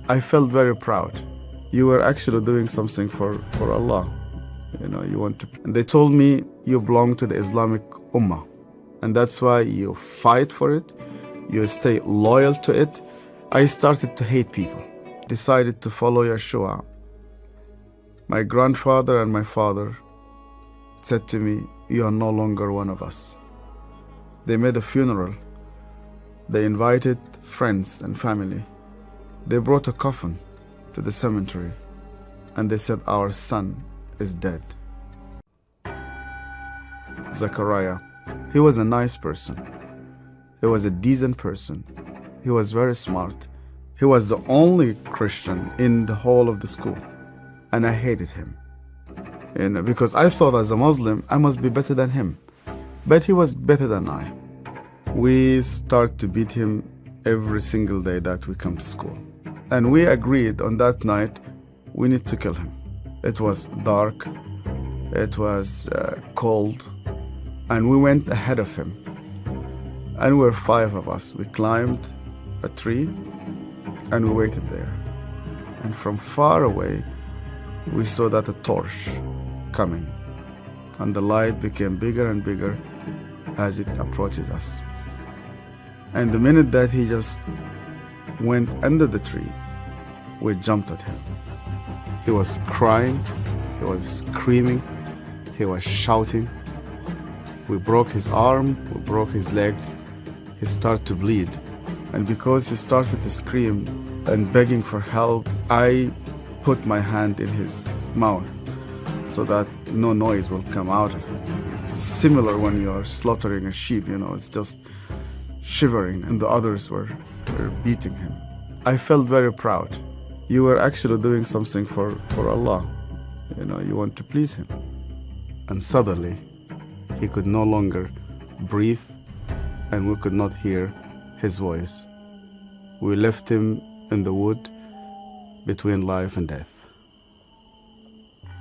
I felt very proud. You were actually doing something for Allah. You want to. And they told me you belong to the Islamic Ummah. And that's why you fight for it. You stay loyal to it. I started to hate people. Decided to follow Yeshua. My grandfather and my father said to me, you are no longer one of us. They made a funeral. They invited friends and family. They brought a coffin to the cemetery and they said, our son is dead. Zechariah, he was a nice person. He was a decent person. He was very smart. He was the only Christian in the whole of the school. And I hated him. Because I thought as a Muslim, I must be better than him. But he was better than I. We start to beat him every single day that we come to school. And we agreed on that night, we need to kill him. It was dark, it was cold, and we went ahead of him. And we were 5 of us. We climbed a tree and we waited there. And from far away, we saw that a torch coming. And the light became bigger and bigger as it approaches us. And the minute that he just went under the tree, we jumped at him. He was crying, he was screaming, he was shouting. We broke his arm, we broke his leg. He started to bleed. And because he started to scream and begging for help, I put my hand in his mouth so that no noise will come out of it. Similar when you're slaughtering a sheep, it's just shivering, and the others were beating him. I felt very proud. You were actually doing something for Allah. You want to please him. And suddenly, he could no longer breathe, and we could not hear his voice. We left him in the wood between life and death.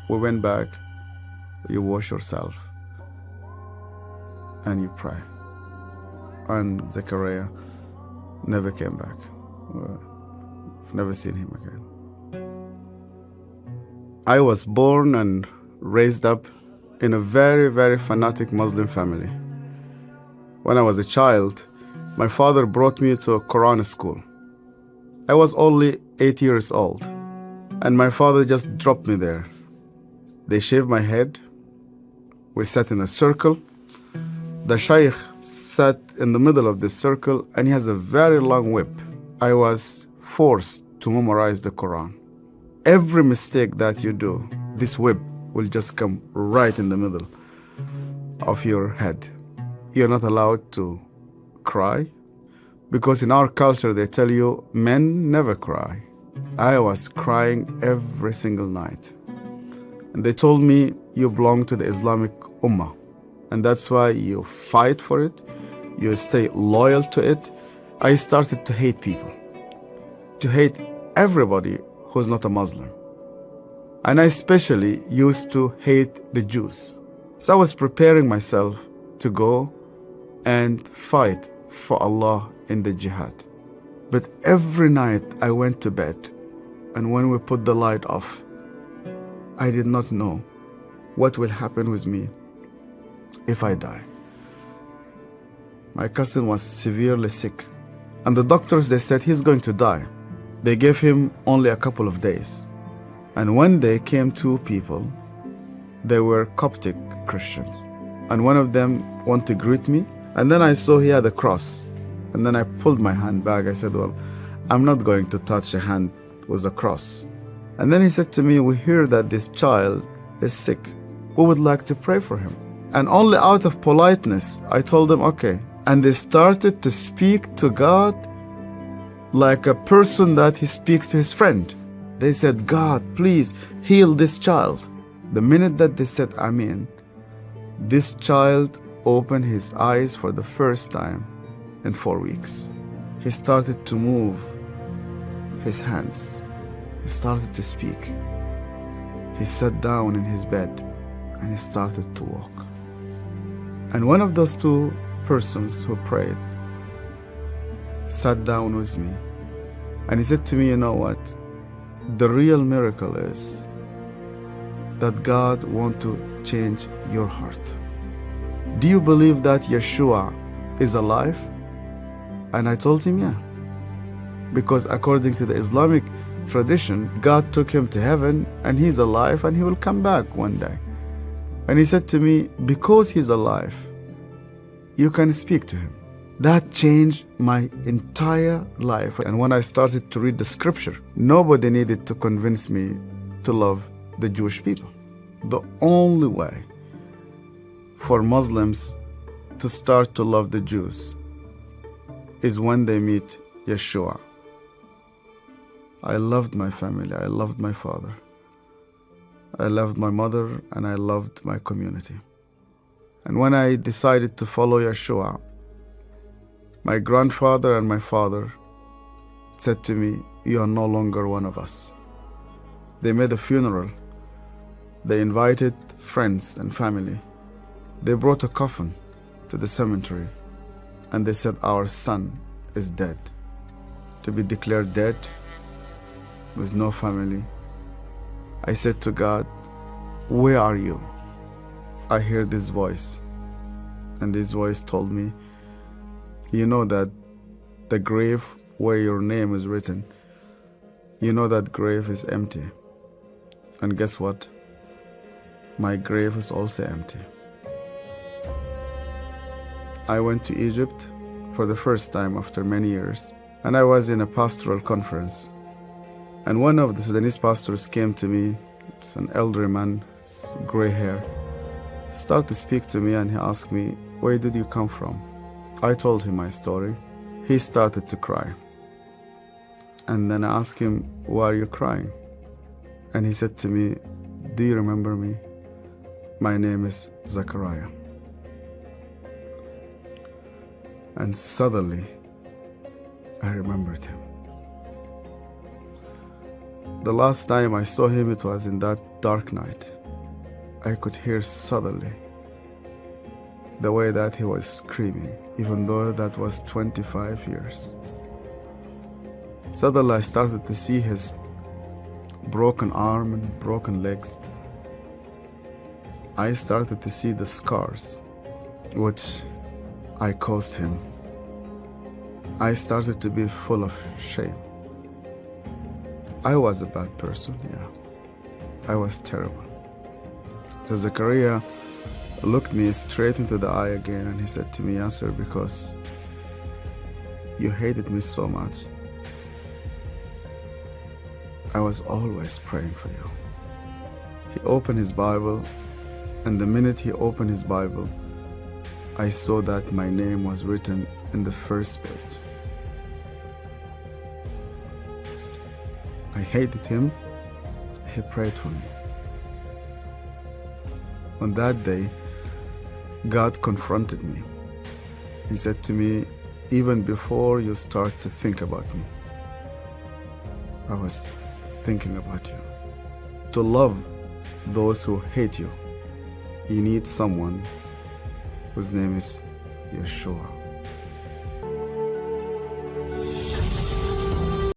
We went back, you wash yourself, and you pray. And Zechariah never came back. I've never seen him again. I was born and raised up in a very, very fanatic Muslim family. When I was a child, my father brought me to a Quran school. I was only 8 years old, and my father just dropped me there. They shaved my head. We sat in a circle. The Shaykh sat in the middle of this circle, and he has a very long whip. I was forced to memorize the Quran. Every mistake that you do, this whip will just come right in the middle of your head. You're not allowed to cry, because in our culture they tell you men never cry. I was crying every single night. And they told me you belong to the Islamic Ummah. And that's why you fight for it, you stay loyal to it. I started to hate people, to hate everybody who's not a Muslim. And I especially used to hate the Jews. So I was preparing myself to go and fight for Allah in the jihad. But every night I went to bed, and when we put the light off, I did not know what will happen with me if I die. My cousin was severely sick, and the doctors, they said he's going to die. They gave him only a couple of days. And one day came 2 people. They were Coptic Christians, and one of them wanted to greet me, and then I saw he had a cross. And then I pulled my hand back. I said, well, I'm not going to touch a hand with a cross. And then he said to me, we hear that this child is sick. We would like to pray for him. And only out of politeness, I told them, okay. And they started to speak to God like a person that he speaks to his friend. They said, God, please heal this child. The minute that they said, Amen, this child opened his eyes for the first time in 4 weeks. He started to move his hands. He started to speak. He sat down in his bed and he started to walk. And one of those 2 persons who prayed sat down with me And he said to me, you know what? The real miracle is that God wants to change your heart. Do you believe that Yeshua is alive? And I told him, yeah. Because according to the Islamic tradition, God took him to heaven and he's alive and he will come back one day. And he said to me, because he's alive, you can speak to him. That changed my entire life. And when I started to read the scripture, nobody needed to convince me to love the Jewish people. The only way for Muslims to start to love the Jews is when they meet Yeshua. I loved my family, I loved my father, I loved my mother, and I loved my community. And when I decided to follow Yeshua, my grandfather and my father said to me, you are no longer one of us. They made a funeral. They invited friends and family. They brought a coffin to the cemetery and they said, our son is dead. To be declared dead with no family. I said to God, where are you? I heard this voice, and this voice told me, you know that the grave where your name is written, you know that grave is empty. And guess what? My grave is also empty. I went to Egypt for the first time after many years, and I was in a pastoral conference. And one of the Sudanese pastors came to me, it's an elderly man, gray hair, started to speak to me, and he asked me, where did you come from? I told him my story. He started to cry. And then I asked him, why are you crying? And he said to me, do you remember me? My name is Zachariah. And suddenly, I remembered him. The last time I saw him, it was in that dark night. I could hear suddenly the way that he was screaming, even though that was 25 years. Suddenly I started to see his broken arm and broken legs. I started to see the scars which I caused him. I started to be full of shame. I was a bad person, yeah. I was terrible. So Zechariah looked me straight into the eye again and he said to me, Yasser, because you hated me so much, I was always praying for you. He opened his Bible, and the minute he opened his Bible, I saw that my name was written in the first page. I hated him. He prayed for me. On that day, God confronted me. He said to me, even before you start to think about me, I was thinking about you. To love those who hate you, you need someone whose name is Yeshua.